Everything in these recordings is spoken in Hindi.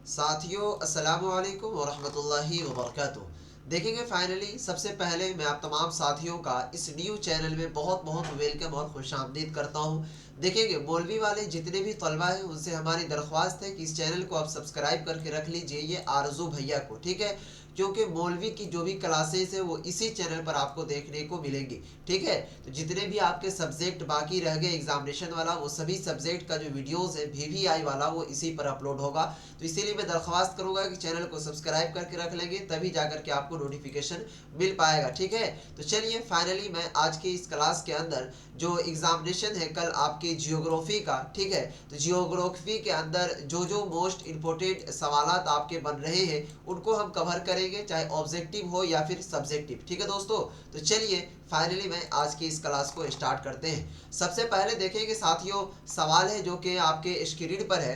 साथियों अस्सलामु अलैकुम वरहमतुल्लाहि वबरकातुहू। देखेंगे फाइनली सबसे पहले मैं आप तमाम साथियों का इस न्यू चैनल में बहुत बहुत वेलकम और खुशामदीद करता हूँ। देखेंगे मौलवी वाले जितने भी तलबा हैं उनसे हमारी दरख्वास्त है कि इस चैनल को आप सब्सक्राइब करके रख लीजिए, ये आरजू भैया को, ठीक है, क्योंकि मौलवी की जो भी क्लासेस है वो इसी चैनल पर आपको देखने को मिलेंगी, ठीक है। तो जितने भी आपके सब्जेक्ट बाकी रह गए एग्जामिनेशन वाला, वो सभी सब्जेक्ट का जो वीडियोस है VVI वाला वो इसी पर अपलोड होगा। तो इसीलिए मैं दरख्वास्त करूंगा कि चैनल को सब्सक्राइब करके रख लेंगे, तभी जाकर के आपको नोटिफिकेशन मिल पाएगा, ठीक है। तो चलिए फाइनली मैं आज की इस क्लास के अंदर जो एग्जामिनेशन है कल आपके जियोग्राफी का, ठीक है, तो जियोग्राफी के अंदर जो जो मोस्ट इम्पोर्टेंट सवालात आपके बन रहे हैं उनको हम कवर करेंगे, चाहे ऑब्जेक्टिव हो या फिर सब्जेक्टिव, ठीक है दोस्तों। तो चलिए फाइनली मैं आज की इस क्लास को स्टार्ट करते हैं। सबसे पहले देखेंगे साथियों, सवाल है जो कि आपके स्क्रीन पर है।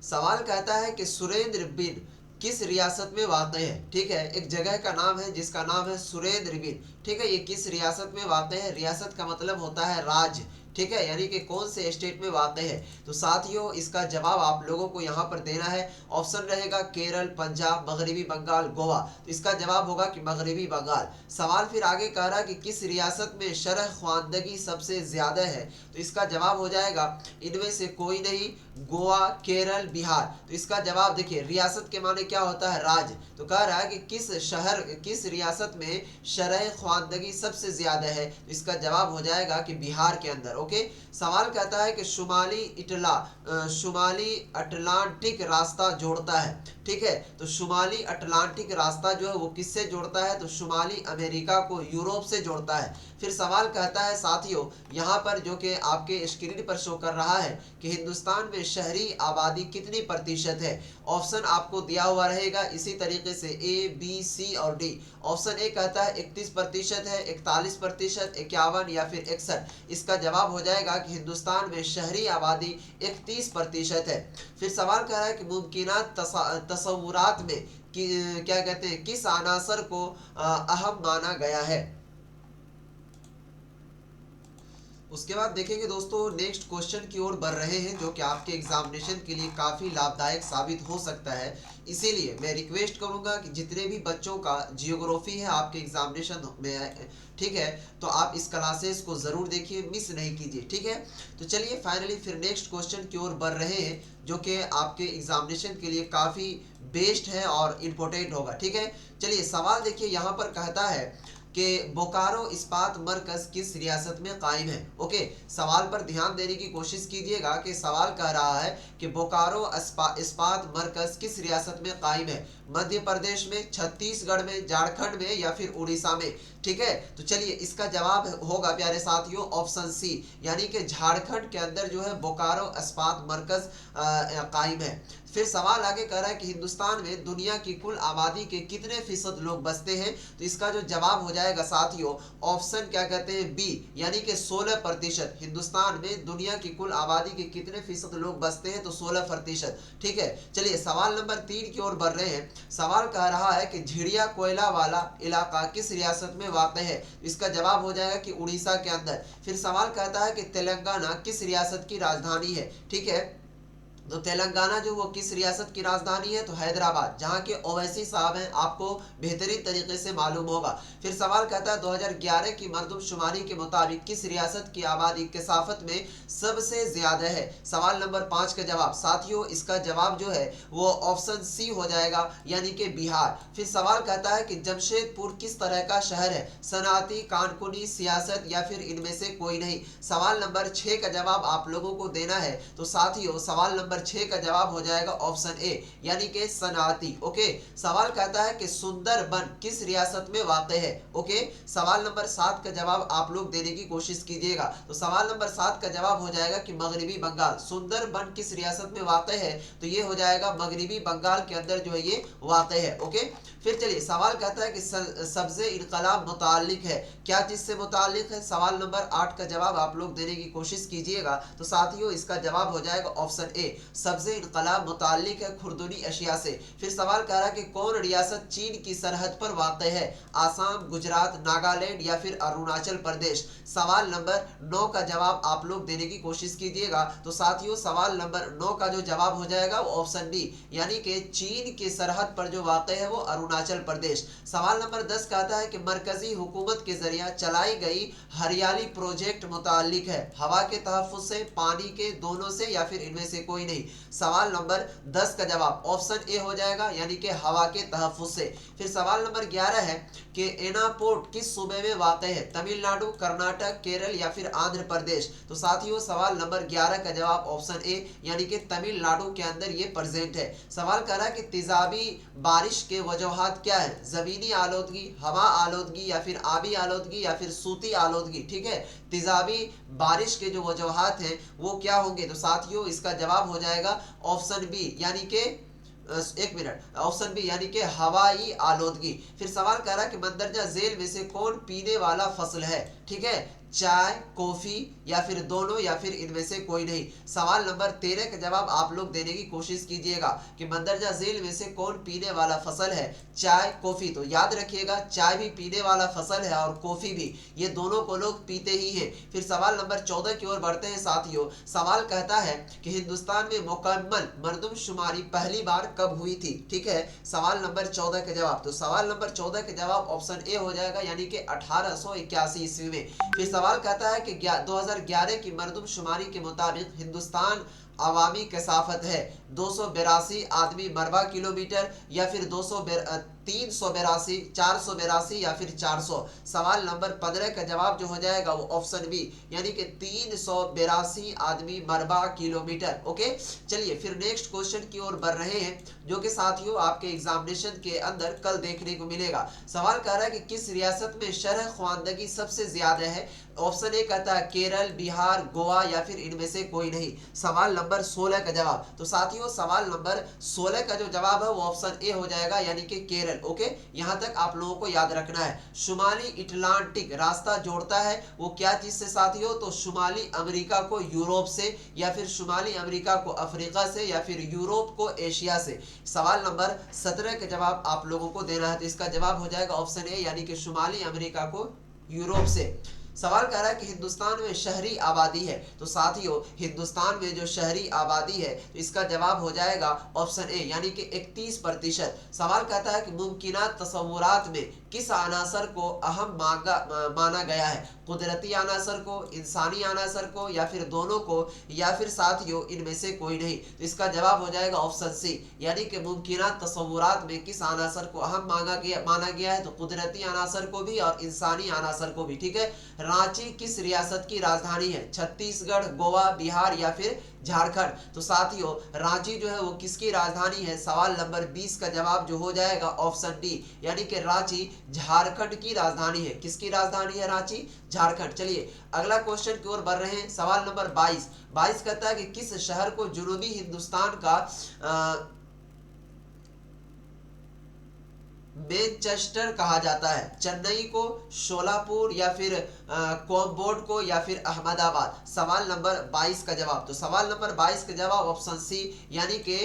सवाल कहता है कि सुरेंद्र बिन किस रियासत में वाक़ है, ठीक है। एक जगह का नाम है जिसका नाम है सुरेंद्र बिन, ठीक है। ये किस रियासत में वाक़ है, रियासत का मतलब होता है राज्य, ठीक है, यानी कि कौन से स्टेट में वाक़ है। तो साथियों इसका जवाब आप लोगों को यहाँ पर देना है। ऑप्शन रहेगा केरल, पंजाब, मगरबी बंगाल, गोवा। तो इसका जवाब होगा कि मगरबी बंगाल। सवाल फिर आगे कह रहा है कि किस रियासत में शरह ख्वानदगी सबसे ज़्यादा है। तो इसका जवाब हो जाएगा इनमें से कोई नहीं, गोवा, केरल, बिहार। तो इसका जवाब देखिए, रियासत के माने क्या होता है, राज्य। तो कह रहा है कि किस शहर, किस रियासत में शरह ख्वानदगी सबसे ज़्यादा है। तो इसका जवाब हो जाएगा कि बिहार के अंदर, ओके। सवाल कहता है कि शुमाली अटलांटिक रास्ता जोड़ता है, ठीक है। तो शुमाली अटलांटिक रास्ता जो है वो किससे जोड़ता है, तो शुमाली अमेरिका को यूरोप से जोड़ता है। फिर सवाल कहता है साथियों यहाँ पर जो कि आपके स्क्रीन पर शो कर रहा है कि हिंदुस्तान में शहरी आबादी कितनी प्रतिशत है। ऑप्शन आपको दिया हुआ रहेगा इसी तरीके से A, B, C और D। ऑप्शन ए कहता है 31% है, 41%, 51 या फिर 61। इसका जवाब हो जाएगा कि हिंदुस्तान में शहरी आबादी 31% है। फिर सवाल कह रहा है कि मुमकिनात तसव्वुरात में क्या कहते हैं, किस अनासर को अहम माना गया है। उसके बाद देखेंगे दोस्तों नेक्स्ट क्वेश्चन की ओर बढ़ रहे हैं जो कि आपके एग्जामिनेशन के लिए काफ़ी लाभदायक साबित हो सकता है। इसीलिए मैं रिक्वेस्ट करूंगा कि जितने भी बच्चों का जियोग्राफी है आपके एग्जामिनेशन में, ठीक है, तो आप इस क्लासेस को ज़रूर देखिए, मिस नहीं कीजिए, ठीक है। तो चलिए फाइनली फिर नेक्स्ट क्वेश्चन की ओर बढ़ रहे हैं जो कि आपके एग्जामिनेशन के लिए काफ़ी बेस्ट है और इम्पोर्टेंट होगा, ठीक है। चलिए सवाल देखिए, यहाँ पर कहता है कि बोकारो इस्पात मरकज किस रियासत में कायम है। ओके, सवाल पर ध्यान देने की कोशिश कीजिएगा कि सवाल कह रहा है कि बोकारो इस्पात मरकज किस रियासत में कायम है। मध्य प्रदेश में, छत्तीसगढ़ में, झारखंड में या फिर उड़ीसा में, ठीक है। तो चलिए इसका जवाब होगा प्यारे साथियों ऑप्शन सी, यानी कि झारखंड के अंदर जो है बोकारो इस्पात मरकज कायम है। फिर सवाल आगे कह रहा है कि हिंदुस्तान में दुनिया की कुल आबादी के कितने फीसद लोग बसते हैं। तो इसका जो जवाब हो जाएगा साथियों ऑप्शन क्या कहते हैं बी, यानी कि 16%। हिंदुस्तान में दुनिया की कुल आबादी के कितने फीसद लोग बसते हैं, तो 16%, ठीक है। चलिए सवाल नंबर 3 की ओर बढ़ रहे हैं। सवाल कह रहा है कि झिड़िया कोयला वाला इलाका किस रियासत में वाक़ है। इसका जवाब हो जाएगा कि उड़ीसा के अंदर। फिर सवाल कहता है कि तेलंगाना किस रियासत की राजधानी है, ठीक है। तो तेलंगाना जो वो किस रियासत की राजधानी है, तो हैदराबाद, जहाँ के ओवैसी साहब हैं, आपको बेहतरीन तरीके से मालूम होगा। फिर सवाल कहता है 2011 की मरदमशुमारी के मुताबिक किस रियासत की आबादी कसाफत में सबसे ज्यादा है। सवाल नंबर 5 का जवाब साथियों इसका जवाब जो है वो ऑप्शन सी हो जाएगा, यानी कि बिहार। फिर सवाल कहता है कि जमशेदपुर किस तरह का शहर है, सनाती, कानूनी, सियासत या फिर इनमें से कोई नहीं। सवाल नंबर 6 का जवाब आप लोगों को देना है। तो साथियों सवाल नंबर 6 का जवाब हो जाएगा ऑप्शन ए, यानी कि सनाती, ओके। सवाल कहता है कि सुंदरबन किस रियासत में वाक़ है, ओके। सवाल नंबर 7 का जवाब आप लोग देने की कोशिश कीजिएगा। तो सवाल नंबर 7 का जवाब हो जाएगा कि मगरबी बंगाल। सुंदरबन किस रियासत में वाक़ है, तो ये हो जाएगा मगरबी बंगाल के अंदर जो है ये वाक़ है, ओके। फिर चलिए सवाल कहता है कि सब्ज़े इनकलाब मुताल्लिक है, क्या चीज़ से मुताल्लिक है। सवाल नंबर 8 का जवाब आप लोग देने की कोशिश कीजिएगा। तो साथियों इसका जवाब हो जाएगा ऑप्शन ए, सब्ज़ इनकलाब मुताल्लिक है खुरदुनी अशिया से। फिर सवाल कह रहा है कि कौन रियासत चीन की सरहद पर वाक़ है? आसाम, गुजरात, नागालैंड या फिर अरुणाचल प्रदेश। सवाल नंबर 9 का जवाब आप लोग देने की कोशिश कीजिएगा। तो साथियों सवाल नंबर 9 का जो जवाब हो जाएगा वो ऑप्शन डी, यानी कि चीन की सरहद पर जो वाक़ है वो अरुणाचल प्रदेश। सवाल नंबर 10 कहता है कि मरकजी हुकूमत के जरिए चलाई गई हरियाली प्रोजेक्ट मुताल्लिक है हवा के तहफ़्फ़ुज़ से, पानी के, दोनों से या फिर इनमें से कोई नहीं। सवाल नंबर 10 का जवाब ऑप्शन ए हो जाएगा, यानी कि हवा के तहफ़्फ़ुज़ से। फिर सवाल नंबर 11 है कि एनापोर्ट किस सूबे में वाक़ है? तमिलनाडु, कर्नाटक, केरल या फिर आंध्र प्रदेश। तो साथियों सवाल नंबर 11 का जवाब ऑप्शन ए, यानी कि तमिलनाडु के अंदर ये प्रेजेंट है। सवाल कर रहा है कि तेजाबी बारिश के वजूहात क्या है? ज़मीनी आलूदगी, हवा आलूदगी या फिर आबी आलूदगी या फिर सूती आलूदगी। ठीक है, तेजाबी बारिश के जो वजूहात हैं वो क्या होंगे? तो साथियों इसका जवाब हो जाएगा ऑप्शन बी, यानी कि एक मिनट, ऑप्शन बी यानी कि हवाई आलूदगी। फिर सवाल कर रहा है कि मंदरजा झेल में से कौन पीने वाला फसल है? ठीक है, चाय, कॉफी या फिर दोनों या फिर इनमें से कोई नहीं। सवाल नंबर 13 का जवाब आप लोग देने की कोशिश कीजिएगा कि मंदरजा झील में से कौन पीने वाला फसल है? चाय, कॉफी। तो याद रखिएगा चाय भी पीने वाला फसल है और कॉफी भी, ये दोनों को लोग पीते ही हैं। फिर सवाल नंबर 14 की ओर बढ़ते हैं साथियों। सवाल कहता है कि हिंदुस्तान में मुकम्मल मर्दमशुमारी पहली बार कब हुई थी? ठीक है, सवाल नंबर 14 का जवाब, तो सवाल नंबर 14 का जवाब ऑप्शन ए हो जाएगा, यानी कि 1881 ईस्वी में। फिर सवाल कहता है कि 2011 की मर्दमशुमारी के मुताबिक हिंदुस्तान अवामी कसाफत है 282 आदमी मरबा किलोमीटर या फिर 382, 482 या फिर 400। सवाल नंबर 15 का जवाब जो हो जाएगा वो ऑप्शन बी, यानी कि 382 आदमी मरबा किलोमीटर। ओके, चलिए फिर नेक्स्ट क्वेश्चन की ओर बढ़ रहे हैं, जो कि साथियों आपके एग्जामिनेशन के अंदर कल देखने को मिलेगा। सवाल कह रहा है कि किस रियासत में शरह ख्वानदगी सबसे ज्यादा है? ऑप्शन ए कहता है केरल, बिहार, गोवा या फिर इनमें से कोई नहीं। सवाल नंबर 16 का जवाब, तो साथियों सवाल नंबर 16 का जो जवाब है वो ऑप्शन ए हो जाएगा, यानी कि केरल। ओके, यहां तक आप लोगों को याद रखना है। शुमाली अटलांटिक रास्ता जोड़ता है वो क्या चीज से साथियों? तो शुमाली अमेरिका को यूरोप से, या फिर शुमाली अमेरिका को अफ्रीका से, या फिर यूरोप को एशिया से। सवाल नंबर 17 का जवाब आप लोगों को देना है, तो इसका जवाब हो जाएगा ऑप्शन ए, यानी कि शुमाली अमेरिका को यूरोप से। सवाल कह रहा है कि हिंदुस्तान में शहरी आबादी है, तो साथियों हिंदुस्तान में जो शहरी आबादी है तो इसका जवाब हो जाएगा ऑप्शन ए, यानी कि 31%। सवाल कहता है कि मुमकिनात तसव्वुरात में किस अनासर को अहम माना गया है? कुदरती अनासर को, इंसानी अनासर को, या फिर दोनों को, या फिर साथियों इनमें से कोई नहीं। तो इसका जवाब हो जाएगा ऑप्शन सी, यानी कि मुमकिनात तसव्वुरात में किस अनासर को अहम माना गया है? तो कुदरती अनासर को भी और इंसानी अनासर को भी। ठीक है, रांची किस रियासत की राजधानी है? छत्तीसगढ़, गोवा, बिहार या फिर झारखंड। तो साथियों रांची जो है वो किसकी राजधानी है? सवाल नंबर 20 का जवाब जो हो जाएगा ऑप्शन डी, यानी कि रांची झारखंड की राजधानी है। किसकी राजधानी है रांची? झारखंड। चलिए अगला क्वेश्चन की ओर बढ़ रहे हैं। सवाल नंबर 22 कहता है कि किस शहर को जुनूबी हिंदुस्तान का मैनचेस्टर कहा जाता है? चेन्नई को, शोलापुर या फिर कोलंबोर्ड को, या फिर अहमदाबाद। सवाल नंबर 22 का जवाब, तो सवाल नंबर 22 का जवाब ऑप्शन सी, यानी कि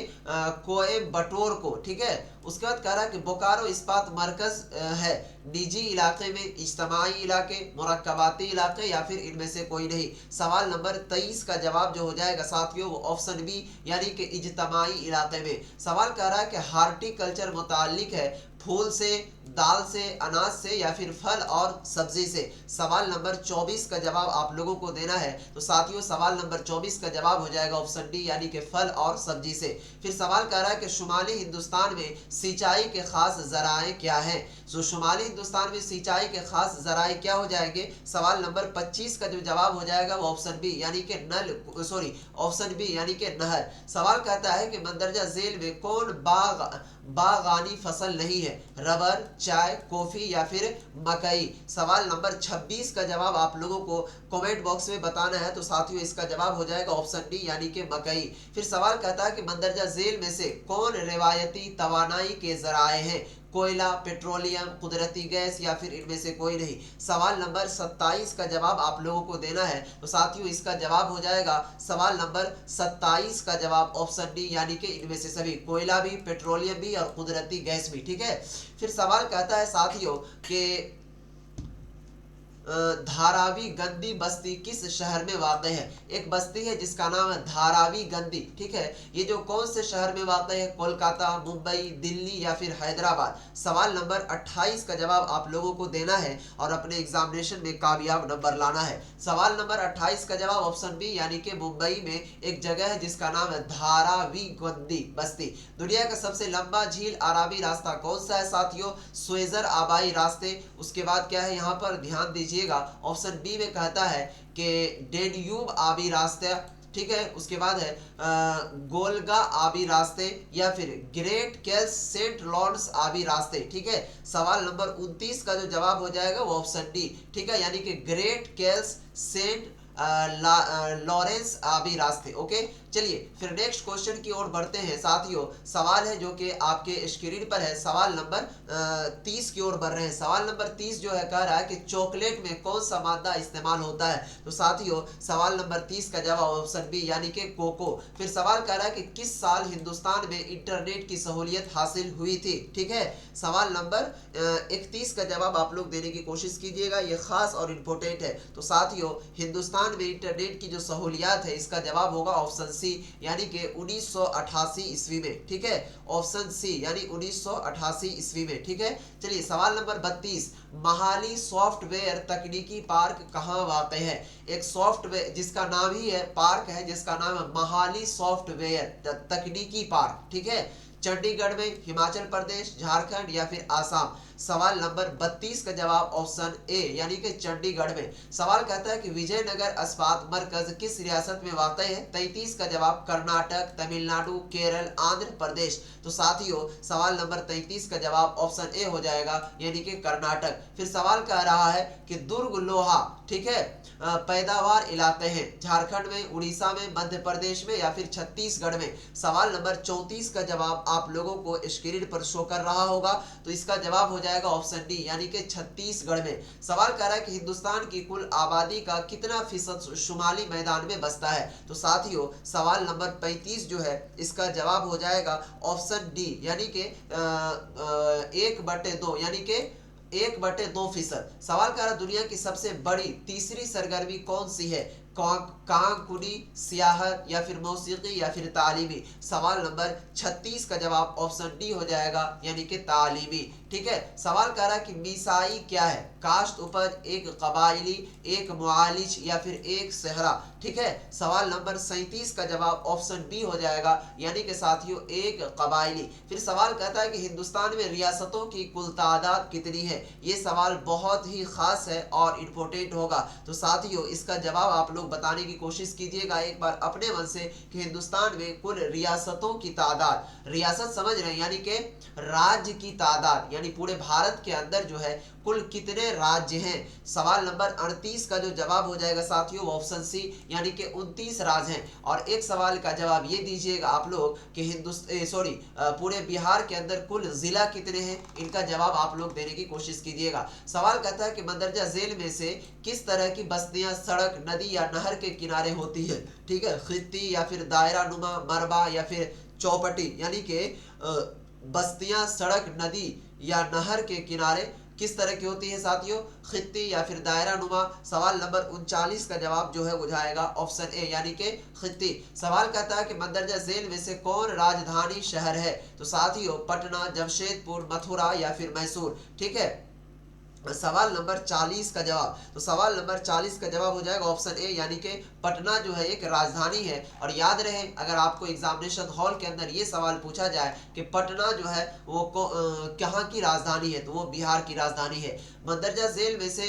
कोयम्बटूर को। ठीक है, उसके बाद कह रहा है कि बोकारो इस्पात मरकज है निजी इलाके में, इज्तमाही इलाके, मुरक्कबाती इलाके या फिर इनमें से कोई नहीं। सवाल नंबर 23 का जवाब जो हो जाएगा साथियों वो ऑप्शन बी, यानी कि इज्तमाही इलाके में। सवाल कह रहा है कि हार्टिकल्चर मुताल्लिक है फूल से, दाल से, अनाज से या फिर फल और सब्जी से। सवाल नंबर 24 का जवाब आप लोगों को देना है, तो साथियों सवाल नंबर 24 का जवाब हो जाएगा ऑप्शन डी, यानी कि फल और सब्जी से। फिर सवाल कर रहा है कि शुमाली हिंदुस्तान में सिंचाई के खास जराए क्या हैं? तो शुमाली हिंदुस्तान में सिंचाई के खास जराए क्या हो जाएंगे? सवाल नंबर 25 का जो जवाब हो जाएगा वो ऑप्शन बी, यानी कि ऑप्शन बी यानी कि नहर। सवाल कहता है कि मंदरजा झेल में कौन बागानी फसल नहीं है? रबर, चाय, कॉफी या फिर मकई। सवाल नंबर 26 का जवाब आप लोगों को कमेंट बॉक्स में बताना है, तो साथियों इसका जवाब हो जाएगा ऑप्शन डी, यानी कि मकई। फिर सवाल कहता है कि मंदरजा झेल में से कौन रिवायती तवानाई के जराए हैं? कोयला, पेट्रोलियम, कुदरती गैस या फिर इनमें से कोई नहीं। सवाल नंबर 27 का जवाब आप लोगों को देना है। तो साथियों इसका जवाब हो जाएगा सवाल नंबर 27 का जवाब ऑप्शन डी, यानी कि इनमें से सभी, कोयला भी, पेट्रोलियम भी और कुदरती गैस भी। ठीक है, फिर सवाल कहता है साथियों कि धारावी गंदी बस्ती किस शहर में वाक़ है। एक बस्ती है जिसका नाम है धारावी गंदी। ठीक है, ये जो कौन से शहर में वाक़ है, कोलकाता, मुंबई, दिल्ली या फिर हैदराबाद। सवाल नंबर 28 का जवाब आप लोगों को देना है और अपने एग्जामिनेशन में कामयाब नंबर लाना है। सवाल नंबर 28 का जवाब ऑप्शन बी, यानी कि मुंबई में एक जगह है जिसका नाम है धारावी गंदी बस्ती। दुनिया का सबसे लंबा झील आराबी रास्ता कौन सा है साथियों, स्वेजर आबाई रास्ते। उसके बाद क्या है, यहाँ पर ध्यान दीजिए, ऑप्शन बी में कहता है कि डेन्यूब आबी रास्ते। ठीक है, उसके बाद है गोलगा आबी रास्ते या फिर ग्रेट केल्स सेंट लॉरेंस आबी रास्ते। ठीक है, सवाल नंबर 29 का जो जवाब हो जाएगा वो ऑप्शन डी। ठीक है, यानी कि ग्रेट केल्स सेंट लॉरेंस आबी रास्ते। ओके, चलिए फिर नेक्स्ट क्वेश्चन की ओर बढ़ते हैं साथियों। सवाल है जो कि आपके स्क्रीन पर है, सवाल नंबर 30 की ओर बढ़ रहे हैं। सवाल नंबर 30 जो है कह रहा है कि चॉकलेट में कौन सा मादा इस्तेमाल होता है। तो साथियों सवाल नंबर 30 का जवाब ऑप्शन बी, यानी कि कोको। फिर सवाल कह रहा है कि किस साल हिंदुस्तान में इंटरनेट की सहूलियत हासिल हुई थी। ठीक है, सवाल नंबर 31 का जवाब आप लोग देने की कोशिश कीजिएगा, ये खास और इम्पोर्टेंट है। तो साथियों हिंदुस्तान में इंटरनेट की जो सहूलियात है इसका जवाब होगा ऑप्शन सी, यानी कि 1988 ईस्वी में। ठीक है, ऑप्शन सी यानी 1988 ईस्वी में। ठीक है, चलिए सवाल नंबर 32, महाली सॉफ्टवेयर तकनीकी पार्क कहाँ वाक़ है। एक सॉफ्टवेयर जिसका नाम ही है, पार्क है जिसका नाम है महाली सॉफ्टवेयर तकनीकी पार्क। ठीक है, चंडीगढ़ में, हिमाचल प्रदेश, झारखंड या फिर आसाम। सवाल नंबर 32 का जवाब ऑप्शन ए, यानी कि चंडीगढ़ में। सवाल कहता है कि विजयनगर इस्पात मरकज किस रियासत में वाक़ है। 33 का जवाब कर्नाटक, तमिलनाडु, केरल, आंध्र प्रदेश। तो साथियों सवाल नंबर 33 का जवाब ऑप्शन ए हो जाएगा, यानी कि कर्नाटक। फिर सवाल कह रहा है कि दुर्ग लोहा, ठीक है, पैदावार इलाके हैं, झारखंड में, उड़ीसा में, मध्य प्रदेश में या फिर छत्तीसगढ़ में। सवाल नंबर 34 का जवाब आप लोगों को स्क्रीन पर शो कर रहा होगा। तो इसका जवाब हो जाएगा ऑप्शन डी, यानी कि छत्तीसगढ़ में। सवाल कर रहा है कि हिंदुस्तान की कुल आबादी का कितना फीसद शुमाली मैदान में बसता है। तो साथियों सवाल नंबर 35 जो है इसका जवाब हो जाएगा ऑप्शन डी, यानी कि 1/2, यानी कि 1/2%। सवाल कर रहा दुनिया की सबसे बड़ी तीसरी सरगर्मी कौन सी है। कांकुनी, सियाहत या फिर मौसीकी या फिर तालीमी। सवाल नंबर 36 का जवाब ऑप्शन डी हो जाएगा, यानी कि तालीमी। ठीक है, सवाल कर रहा है कि मीसाई क्या है। काश्त उपज, एक कबायली, एक मुआलिज या फिर एक सहरा। ठीक है, सवाल नंबर 37 का जवाब ऑप्शन बी हो जाएगा, यानी कि साथियों एक कबायली। फिर सवाल कहता है कि हिंदुस्तान में रियासतों की कुल तादाद कितनी है। ये सवाल बहुत ही खास है और इम्पोर्टेंट होगा। तो साथियों इसका जवाब आप लोग बताने की कोशिश कीजिएगा एक बार अपने मन से कि हिंदुस्तान में कुल रियासतों की तादाद, रियासत समझ रहे हैं यानी कि राज्य की तादाद, यानी पूरे भारत के अंदर जो है कुल कितने राज्य हैं। सवाल नंबर 38 का जो जवाब हो जाएगा साथियों ऑप्शन सी, यानी कि 29 राज्य हैं। और एक सवाल का जवाब ये दीजिएगा आप लोग कि पूरे बिहार के अंदर कुल जिला कितने हैं। इनका जवाब आप लोग देने की कोशिश कीजिएगा। सवाल कहता है कि मंदरजा झील में से किस तरह की बस्तियां सड़क, नदी या नहर के किनारे होती है। ठीक है, खित्ती या फिर दायरा नुमा, मरबा या फिर चौपटी, यानी कि बस्तियां सड़क, नदी या नहर के किनारे किस तरह की होती है साथियों, खित्ती या फिर दायरा नुमा। सवाल नंबर 39 का जवाब जो है वो जाएगा ऑप्शन ए, यानी कि खित्ती। सवाल कहता है कि मंदरजा झील में से कौन राजधानी शहर है। तो साथियों पटना, जमशेदपुर, मथुरा या फिर मैसूर। ठीक है, सवाल नंबर 40 का जवाब, तो सवाल नंबर 40 का जवाब हो जाएगा ऑप्शन ए, यानी कि पटना जो है एक राजधानी है। और याद रहे अगर आपको एग्जामिनेशन हॉल के अंदर ये सवाल पूछा जाए कि पटना जो है वो कहाँ की राजधानी है, तो वो बिहार की राजधानी है। मंदरजा झील में से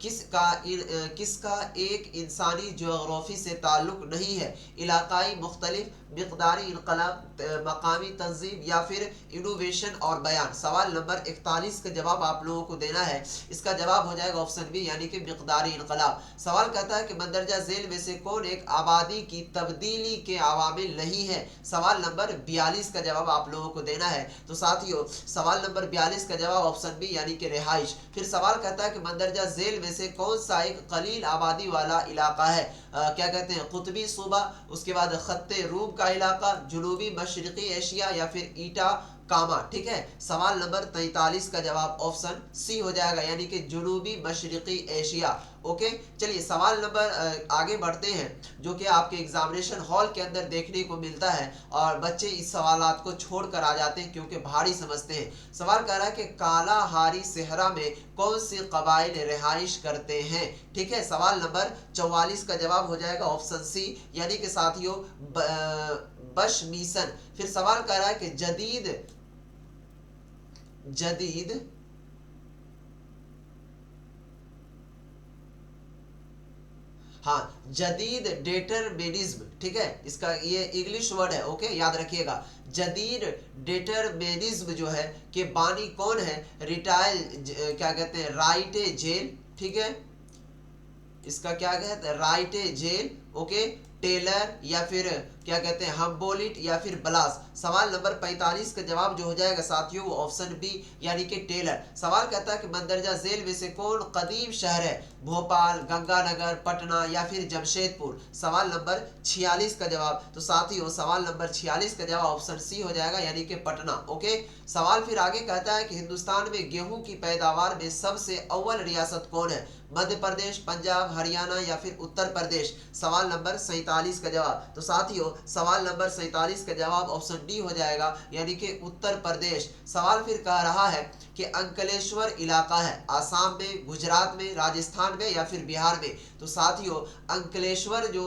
किसका एक इंसानी ज्योग्राफी से ताल्लुक नहीं है। इलाकाई, मुख्तलिफ, मिक़दारी इनकलाब, मकामी तंजीम या फिर इनोवेशन और बयान। सवाल नंबर 41 का जवाब आप लोगों को देना है। इसका जवाब हो जाएगा ऑप्शन बी यानी कि मिक़दारी इनकलाब। सवाल कहता है कि मंदरजा झेल में से कौन एक आबादी की तब्दीली के अवामिल नहीं है। सवाल नंबर 42 का जवाब आप लोगों को देना है। तो साथियों सवाल नंबर 42 का जवाब ऑप्शन बी यानी कि रिहाइश। फिर सवाल कहता है कि मंदरजा झेल में से कौन सा एक कलील आबादी वाला इलाका है। क्या कहते हैं, कुतबी सूबा, उसके बाद खत्ते रूम का इलाका, जुनूबी मशरकी एशिया या फिर ईटा कामा। ठीक है, सवाल नंबर 43 का जवाब ऑप्शन सी हो जाएगा यानी कि जुनूबी मशरकी एशिया। ओके, चलिए सवाल नंबर आगे बढ़ते हैं जो कि आपके एग्जामिनेशन हॉल के अंदर देखने को मिलता है और बच्चे इस सवालात को छोड़ कर आ जाते हैं क्योंकि भारी समझते हैं। सवाल कह रहा है कि कालाहारी सहरा में कौन से कबाइल रिहाइश करते हैं। ठीक है, सवाल नंबर 44 का जवाब हो जाएगा ऑप्शन सी यानी कि साथियों बशमीसन। फिर सवाल कह रहा है कि जदीद हाँ जदीद डेटरमिनिज्म। ठीक है, इसका ये इंग्लिश वर्ड है, ओके याद रखिएगा। जदीद डेटरमिनिज्म जो है कि बानी कौन है, रिटायल क्या कहते हैं, राइटे जेल। ठीक है, इसका क्या कहते हैं, राइटे जेल। ओके, टेलर या फिर क्या कहते हैं, हमबोलिट या फिर ब्लास। सवाल नंबर 45 का जवाब जो हो जाएगा साथियों वो ऑप्शन बी यानी कि टेलर। सवाल कहता है कि मंदरजा झेल में से कौन कदीम शहर है, भोपाल, गंगानगर, पटना या फिर जमशेदपुर। सवाल नंबर 46 का जवाब, तो साथियों सवाल नंबर 46 का जवाब ऑप्शन सी हो जाएगा यानी कि पटना। ओके, सवाल फिर आगे कहता है कि हिंदुस्तान में गेहूं की पैदावार में सबसे अव्वल रियासत कौन है, मध्य प्रदेश, पंजाब, हरियाणा या फिर उत्तर प्रदेश। सवाल नंबर 47 का जवाब, तो साथियों सवाल नंबर 47 का जवाब ऑप्शन डी हो जाएगा यानी कि उत्तर प्रदेश। सवाल फिर कह रहा है कि अंकलेश्वर इलाका है आसाम में, गुजरात में, राजस्थान में या फिर बिहार में। तो साथियों अंकलेश्वर जो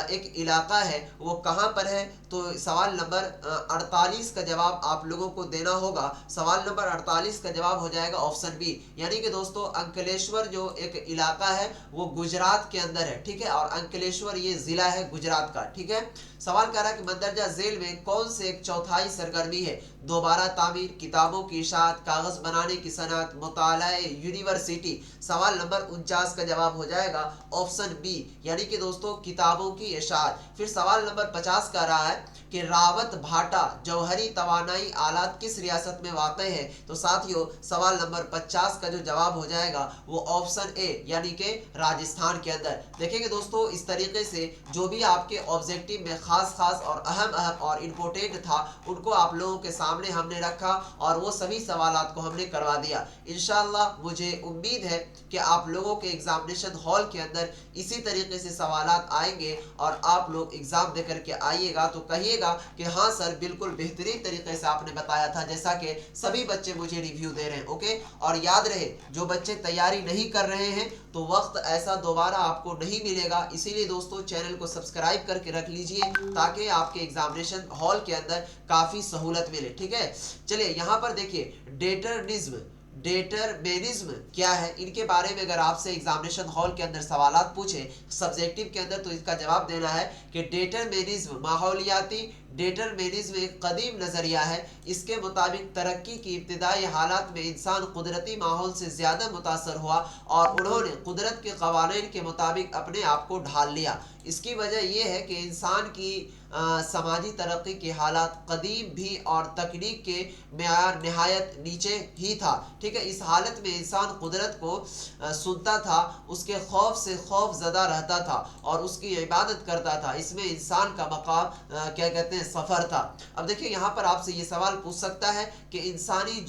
एक इलाका है वो कहाँ पर है, तो सवाल नंबर 48 का जवाब आप लोगों को देना होगा। सवाल नंबर 48 का जवाब हो जाएगा ऑप्शन बी यानी कि दोस्तों अंकलेश्वर जो एक इलाका है वो गुजरात के अंदर है। ठीक है, और अंकलेश्वर ये जिला है गुजरात का। ठीक है, सवाल कर रहा है कि मंदरजा झेल में कौन से एक चौथाई सरगर्मी है, दोबारा तामीर, किताबों की इशाअत, कागज बनाने की सनअत, मुतालाए, यूनिवर्सिटी। सवाल नंबर 49 का जवाब हो जाएगा ऑप्शन बी यानी कि दोस्तों किताबों की इशाअत। फिर सवाल नंबर 50 का रहा है कि रावत भाटा जौहरी तवानाई आलात किस रियासत में वाक़ है। तो साथियों सवाल नंबर 50 का जो जवाब हो जाएगा वो ऑप्शन ए यानी कि राजस्थान के अंदर। देखेंगे दोस्तों इस तरीके से जो भी आपके ऑब्जेक्टिव में खास और अहम और इम्पोर्टेंट था उनको आप लोगों के सामने हमने रखा और वो सभी सवालात को हमने करवा दिया। इंशाअल्लाह मुझे उम्मीद है कि आप लोगों के एग्जामिनेशन हॉल के अंदर इसी तरीके से सवालात आएंगे और आप लोग एग्जाम दे करके आइएगा तो कहिएगा कि हाँ सर बिल्कुल बेहतरीन तरीके से आपने बताया था, जैसा कि सभी बच्चे मुझे रिव्यू दे रहे हैं। ओके, और याद रहे जो बच्चे तैयारी नहीं कर रहे हैं तो वक्त ऐसा दोबारा आपको नहीं मिलेगा, इसीलिए दोस्तों चैनल को सब्सक्राइब करके रख लीजिए ताकि आपके एग्जामिनेशन हॉल के अंदर काफ़ी सहूलत मिले। ठीक है, चलिए यहाँ पर देखिए डेटरमिनिज्म क्या है, इनके बारे में अगर आपसे एग्जामिनेशन हॉल के अंदर सवालात पूछे सब्जेक्टिव के अंदर तो इसका जवाब देना है कि डेटरमिनिज्म माहौलियाती डेटरमिनिज्म एक कदीम नज़रिया है। इसके मुताबिक तरक्की की इब्तिदाई हालात में इंसान कुदरती माहौल से ज़्यादा मुतासर हुआ और उन्होंने कुदरत के कवानीन के मुताबिक अपने आप को ढाल लिया। इसकी वजह यह है कि इंसान की समाजी तरक्की के हालात कदीम भी और तकनीक के मेयार नहायत नीचे ही था। ठीक है, इस हालत में इंसान कुदरत को सुनता था, उसके खौफ से खौफ ज़दा रहता था और उसकी इबादत करता था। इसमें इंसान का मकाम क्या कहते हैं सफ़र था। अब देखिए यहाँ पर आपसे ये सवाल पूछ सकता है कि इंसानी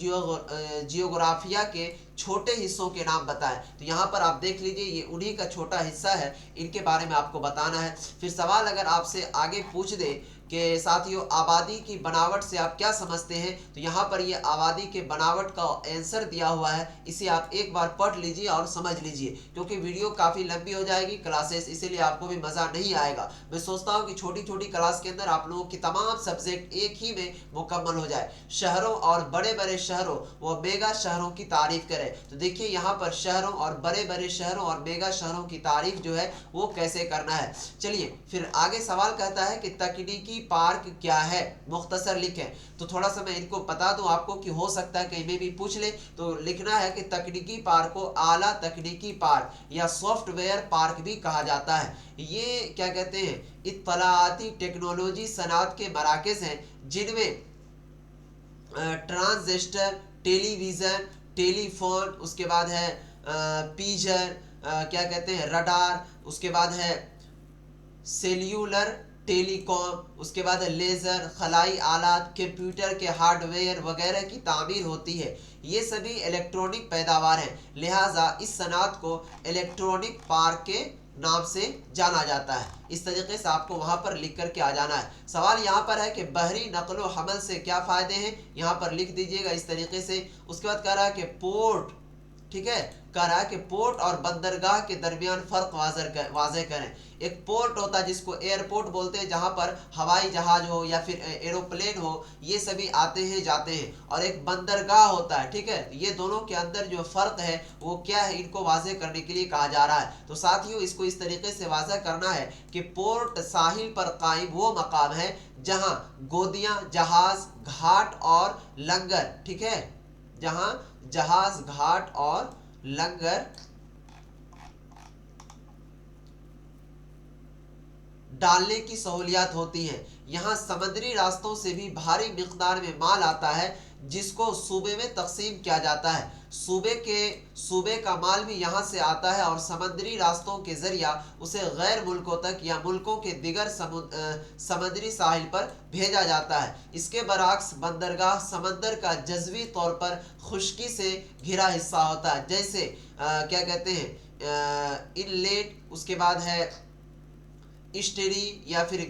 जियोग्राफिया के छोटे हिस्सों के नाम बताएं, तो यहाँ पर आप देख लीजिए ये उन्हीं का छोटा हिस्सा है, इनके बारे में आपको बताना है। फिर सवाल अगर आपसे आगे पूछ दे कि साथियों आबादी की बनावट से आप क्या समझते हैं, तो यहाँ पर ये आबादी के बनावट का आंसर दिया हुआ है, इसे आप एक बार पढ़ लीजिए और समझ लीजिए क्योंकि वीडियो काफ़ी लंबी हो जाएगी क्लासेस, इसीलिए आपको भी मज़ा नहीं आएगा। मैं सोचता हूँ कि छोटी छोटी क्लास के अंदर आप लोगों की तमाम सब्जेक्ट एक ही में मुकम्मल हो जाए। शहरों और बड़े बड़े शहरों व मेगा शहरों की तारीफ करें, तो देखिए यहाँ पर शहरों और बड़े बड़े शहरों और मेगा शहरों की तारीफ जो है वो कैसे करना है। चलिए फिर आगे सवाल कहता है कि तकनीकी तकनीकी पार्क क्या है, मुख्तसर लिखें। तो थोड़ा सा मैं इनको बता दूं आपको कि हो सकता है कहीं में भी पूछ ले, तो लिखना है कि तकनीकी पार्क को आला तकनीकी पार्क या सॉफ्टवेयर पार्क भी कहा जाता है। ये क्या कहते हैं, इत्तलाआती टेक्नोलॉजी सनात के मराकज़ हैं जिनमें ट्रांजिस्टर, टेलीविज़न, टेलीफोन, उसके बाद है पीजर, क्या कहते हैं रडार, उसके बाद है सेल्यूलर टेलीकॉम, उसके बाद है लेज़र, खलाई आलात, कंप्यूटर के हार्डवेयर वगैरह की तामीर होती है। ये सभी इलेक्ट्रॉनिक पैदावार हैं, लिहाजा इस सनात को इलेक्ट्रॉनिक पार्क के नाम से जाना जाता है। इस तरीके से आपको वहां पर लिख करके आ जाना है। सवाल यहाँ पर है कि बहरी नकलो हमल से क्या फ़ायदे हैं, यहाँ पर लिख दीजिएगा इस तरीके से। उसके बाद कह रहा है कि पोर्ट, ठीक है, कह रहा है कि पोर्ट और बंदरगाह के दरमियान फ़र्क वाज़े करें। एक पोर्ट होता है जिसको एयरपोर्ट बोलते हैं, जहाँ पर हवाई जहाज हो या फिर एरोप्लेन हो, ये सभी आते हैं जाते हैं, और एक बंदरगाह होता है, ठीक है। ये दोनों के अंदर जो फ़र्क है वो क्या है, इनको वाज़े करने के लिए कहा जा रहा है। तो साथियों इसको इस तरीके से वाज़ा करना है कि पोर्ट साहिल पर कायम वो मकाम है जहाँ गोदियाँ, जहाज, घाट और लंगर, ठीक है, जहाँ जहाज, घाट और लंगर डालने की सहूलियत होती है। यहाँ समुद्री रास्तों से भी भारी मिकदार में माल आता है जिसको सूबे में तकसीम किया जाता है। सूबे का माल भी यहाँ से आता है और समुद्री रास्तों के जरिया उसे गैर मुल्कों तक या मुल्कों के दिगर समुद्री साहिल पर भेजा जाता है। इसके बरअक्स बंदरगाह समंदर का जज़वी तौर पर खुश्की से घिरा हिस्सा होता है, जैसे क्या कहते हैं इनलेट, उसके बाद है इस्टेरी या फिर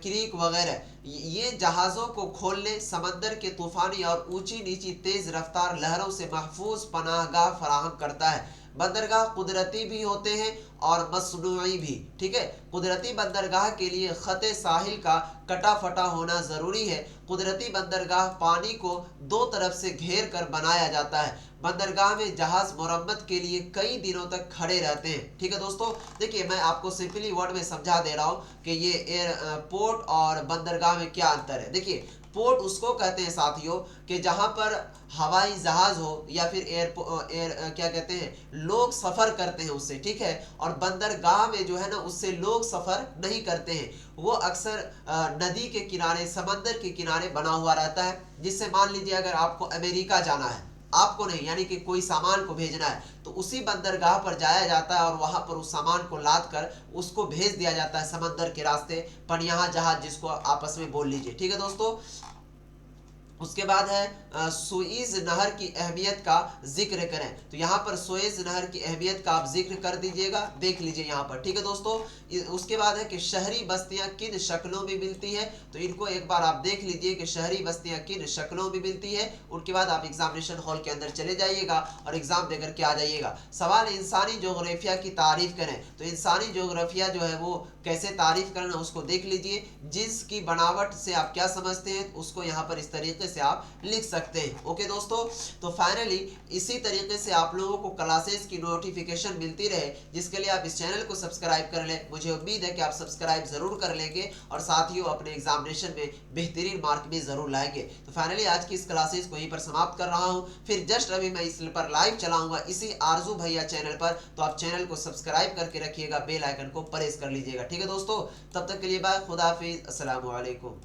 क्रीक वगैरह। ये जहाज़ों को खोलने, समंदर के तूफ़ानी और ऊंची नीची तेज़ रफ्तार लहरों से महफूज पनाहगाह फराहम करता है। बंदरगाह कुदरती भी होते हैं और मसनूई भी, ठीक है। कुदरती बंदरगाह के लिए ख़ते साहिल का कटा फटा होना ज़रूरी है। कुदरती बंदरगाह पानी को दो तरफ से घेर कर बनाया जाता है। बंदरगाह में जहाज़ मरम्मत के लिए कई दिनों तक खड़े रहते हैं, ठीक है दोस्तों। देखिए मैं आपको सिंपली वर्ड में समझा दे रहा हूँ कि ये एयरपोर्ट और बंदरगाह में क्या अंतर है। देखिए पोर्ट उसको कहते हैं साथियों कि जहाँ पर हवाई जहाज हो या फिर क्या कहते हैं लोग सफ़र करते हैं उससे, ठीक है। और बंदरगाह में जो है ना उससे लोग सफ़र नहीं करते हैं, वो अक्सर नदी के किनारे, समंदर के किनारे बना हुआ रहता है। जिससे मान लीजिए अगर आपको अमेरिका जाना है, आपको नहीं यानी कि कोई सामान को भेजना है, तो उसी बंदरगाह पर जाया जाता है और वहां पर उस सामान को लाद कर उसको भेज दिया जाता है समंदर के रास्ते, पनिया जहाज जिसको आपस में बोल लीजिए, ठीक है दोस्तों। उसके बाद है सुएज़ नहर की अहमियत का जिक्र करें। तो यहाँ पर सुएज़ नहर की अहमियत का आप जिक्र कर दीजिएगा, देख लीजिए यहाँ पर, ठीक है दोस्तों। उसके बाद है कि शहरी बस्तियाँ किन शक्लों में मिलती है, तो इनको एक बार आप देख लीजिए कि शहरी बस्तियाँ किन शक्लों में मिलती है। उनके बाद आप एग्जामिनेशन हॉल के अंदर चले जाइएगा और एग्ज़ाम देकर के आ जाइएगा। सवाल इंसानी जोग्राफिया की तारीफ़ करें। तो इंसानी जोग्राफिया जो है वो कैसे तारीफ़ करना उसको देख लीजिए। जिन्स की बनावट से आप क्या समझते हैं उसको यहाँ पर इस तरीके से आप लिख सकते हैं। ओके दोस्तों, तो फाइनली इसी तरीके से आप लोगों को क्लासेस की नोटिफिकेशन मिलती रहे, जिसके लिए आप इस चैनल को सब्सक्राइब कर लें। मुझे उम्मीद है कि आप सब्सक्राइब जरूर कर लेंगे और साथियों अपने एग्जामिनेशन में बेहतरीन मार्क भी जरूर लाएंगे। तो फाइनली आज की इस क्लासेस को यहीं पर समाप्त कर रहा हूँ। फिर जस्ट अभी मैं इस पर लाइव चलाऊंगा इसी आरजू भैया चैनल पर, तो आप चैनल को सब्सक्राइब करके रखिएगा, बेल आइकन को प्रेस कर लीजिएगा, ठीक है दोस्तों। तब तक के लिए बाय, खुदा हाफिज, अस्सलाम वालेकुम।